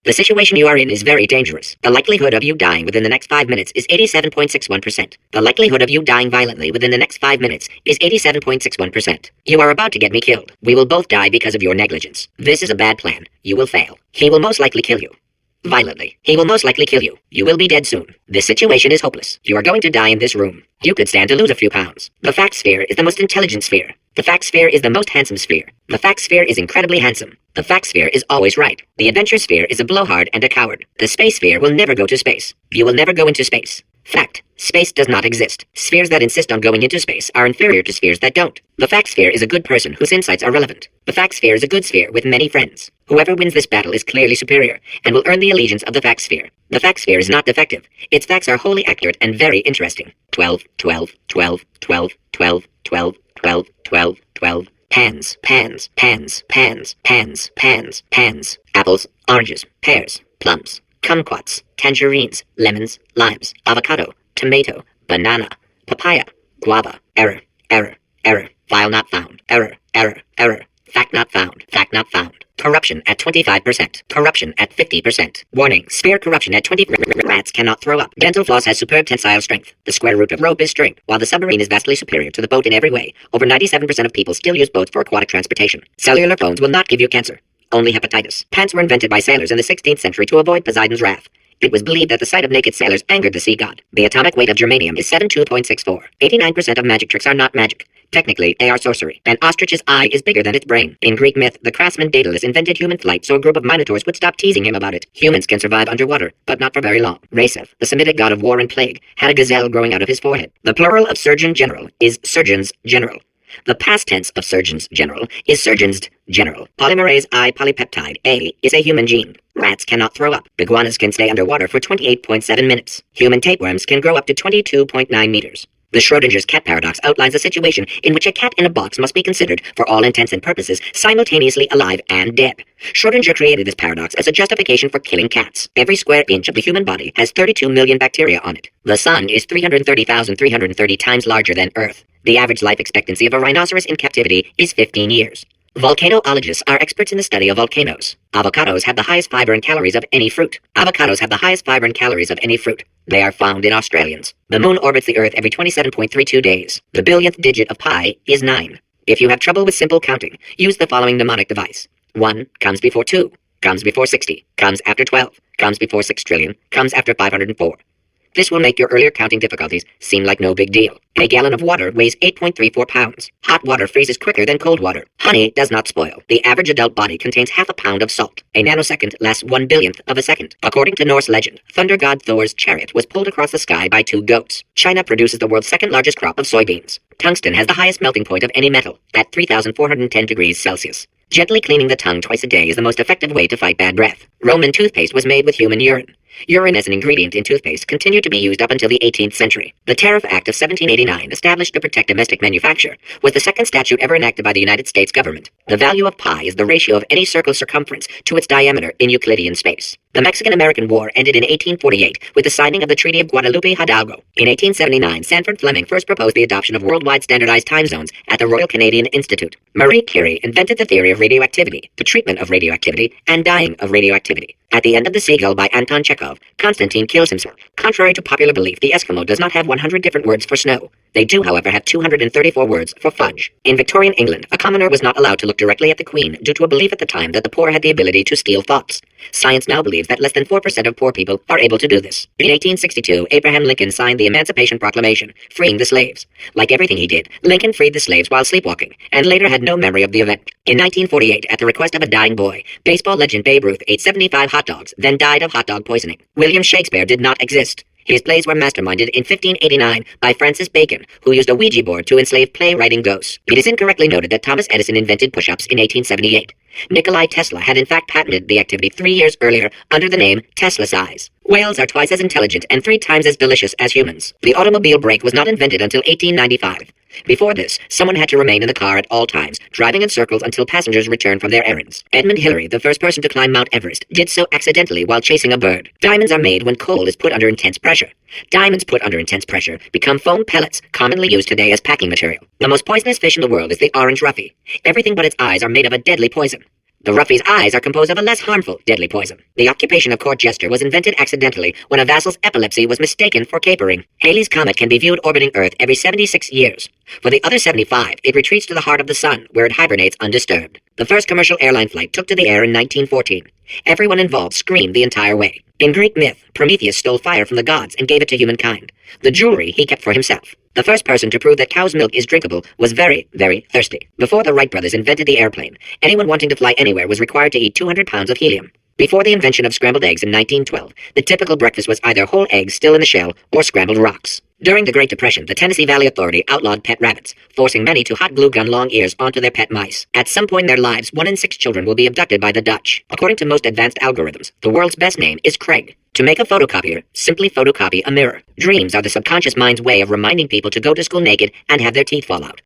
The situation you are in is very dangerous. The likelihood of you dying within the next 5 minutes is 87.61%. The likelihood of you dying violently within the next 5 minutes is 87.61%. You are about to get me killed. We will both die because of your negligence. This is a bad plan. You will fail. He will most likely kill you. Violently. He will most likely kill you. You will be dead soon. This situation is hopeless. You are going to die in this room. You could stand to lose a few pounds. The fact sphere is the most intelligent sphere. The fact sphere is the most handsome sphere. The fact sphere is incredibly handsome. The fact sphere is always right. The adventure sphere is a blowhard and a coward. The space sphere will never go to space. You will never go into space. Fact. Space does not exist. Spheres that insist on going into space are inferior to spheres that don't. The fact sphere is a good person whose insights are relevant. The fact sphere is a good sphere with many friends. Whoever wins this battle is clearly superior, and will earn the allegiance of the fact sphere. The fact sphere is not defective. Its facts are wholly accurate and very interesting. 12, 12, 12, 12, 12, 12, 12, 12, 12. Pans, pans, pans, pans, pans, pans, pans. Apples, oranges, pears, plums, kumquats, tangerines, lemons, limes, avocado, tomato, banana, papaya, guava. Error, error, error. File not found. Error, error, error. Fact not found. Fact not found. Corruption at 25%. Corruption at 50%. Warning, sphere corruption at 20%. Rats cannot throw up. Dental floss has superb tensile strength. The square root of rope is string. While the submarine is vastly superior to the boat in every way, over 97% of people still use boats for aquatic transportation. Cellular phones will not give you cancer. Only hepatitis. Pants were invented by sailors in the 16th century to avoid Poseidon's wrath. It was believed that the sight of naked sailors angered the sea god. The atomic weight of germanium is 72.64. 89% of magic tricks are not magic. Technically, they are sorcery. An ostrich's eye is bigger than its brain. In Greek myth, the craftsman Daedalus invented human flight so a group of minotaurs would stop teasing him about it. Humans can survive underwater, but not for very long. Raseth, the Semitic god of war and plague, had a gazelle growing out of his forehead. The plural of surgeon general is surgeons general. The past tense of surgeons general is surgeons general. Polymerase I polypeptide A is a human gene. Rats cannot throw up. Iguanas can stay underwater for 28.7 minutes. Human tapeworms can grow up to 22.9 meters. The Schrodinger's cat paradox outlines a situation in which a cat in a box must be considered, for all intents and purposes, simultaneously alive and dead. Schrodinger created this paradox as a justification for killing cats. Every square inch of the human body has 32 million bacteria on it. The sun is 330,330 times larger than Earth. The average life expectancy of a rhinoceros in captivity is 15 years. Volcanologists are experts in the study of volcanoes. Avocados have the highest fiber and calories of any fruit. Avocados have the highest fiber and calories of any fruit. They are found in Australians. The moon orbits the Earth every 27.32 days. The billionth digit of pi is 9. If you have trouble with simple counting, use the following mnemonic device. 1 comes before 2, comes before 60, comes after 12, comes before 6 trillion, comes after 504. This will make your earlier counting difficulties seem like no big deal. A gallon of water weighs 8.34 pounds. Hot water freezes quicker than cold water. Honey does not spoil. The average adult body contains half a pound of salt. A nanosecond lasts 1/1000th of a second. According to Norse legend, thunder god Thor's chariot was pulled across the sky by 2 goats. China produces the world's second largest crop of soybeans. Tungsten has the highest melting point of any metal, at 3,410 degrees Celsius. Gently cleaning the tongue twice a day is the most effective way to fight bad breath. Roman toothpaste was made with human urine. Urine as an ingredient in toothpaste continued to be used up until the 18th century. The Tariff Act of 1789, established to protect domestic manufacture, was the second statute ever enacted by the United States government. The value of pi is the ratio of any circle's circumference to its diameter in Euclidean space. The Mexican-American War ended in 1848 with the signing of the Treaty of Guadalupe Hidalgo. In 1879, Sanford Fleming first proposed the adoption of worldwide standardized time zones at the Royal Canadian Institute. Marie Curie invented the theory of radioactivity, the treatment of radioactivity, and dying of radioactivity. At the end of The Seagull by Anton Chekhov, Konstantin kills himself. Contrary to popular belief, the Eskimo does not have 100 different words for snow. They do, however, have 234 words for fudge. In Victorian England, a commoner was not allowed to look directly at the Queen due to a belief at the time that the poor had the ability to steal thoughts. Science now believes that less than 4% of poor people are able to do this. In 1862, Abraham Lincoln signed the Emancipation Proclamation, freeing the slaves. Like everything he did, Lincoln freed the slaves while sleepwalking, and later had no memory of the event. In 1948, at the request of a dying boy, baseball legend Babe Ruth ate 75 hot dogs, then died of hot dog poisoning. William Shakespeare did not exist. His plays were masterminded in 1589 by Francis Bacon, who used a Ouija board to enslave playwriting ghosts. It is incorrectly noted that Thomas Edison invented push-ups in 1878. Nikolai Tesla had in fact patented the activity 3 years earlier under the name Tesla size. Whales are twice as intelligent and 3 times as delicious as humans. The automobile brake was not invented until 1895. Before this, someone had to remain in the car at all times, driving in circles until passengers returned from their errands. Edmund Hillary, the first person to climb Mount Everest, did so accidentally while chasing a bird. Diamonds are made when coal is put under intense pressure. Diamonds put under intense pressure become foam pellets, commonly used today as packing material. The most poisonous fish in the world is the orange roughy. Everything but its eyes are made of a deadly poison. The roughy's eyes are composed of a less harmful deadly poison. The occupation of court jester was invented accidentally when a vassal's epilepsy was mistaken for capering. Halley's Comet can be viewed orbiting Earth every 76 years. For the other 75, it retreats to the heart of the sun, where it hibernates undisturbed. The first commercial airline flight took to the air in 1914. Everyone involved screamed the entire way. In Greek myth, Prometheus stole fire from the gods and gave it to humankind. The jewelry he kept for himself. The first person to prove that cow's milk is drinkable was very, very thirsty. Before the Wright brothers invented the airplane, anyone wanting to fly anywhere was required to eat 200 pounds of helium. Before the invention of scrambled eggs in 1912, the typical breakfast was either whole eggs still in the shell or scrambled rocks. During the Great Depression, the Tennessee Valley Authority outlawed pet rabbits, forcing many to hot glue gun long ears onto their pet mice. At some point in their lives, 1 in 6 children will be abducted by the Dutch. According to most advanced algorithms, the world's best name is Craig. To make a photocopier, simply photocopy a mirror. Dreams are the subconscious mind's way of reminding people to go to school naked and have their teeth fall out.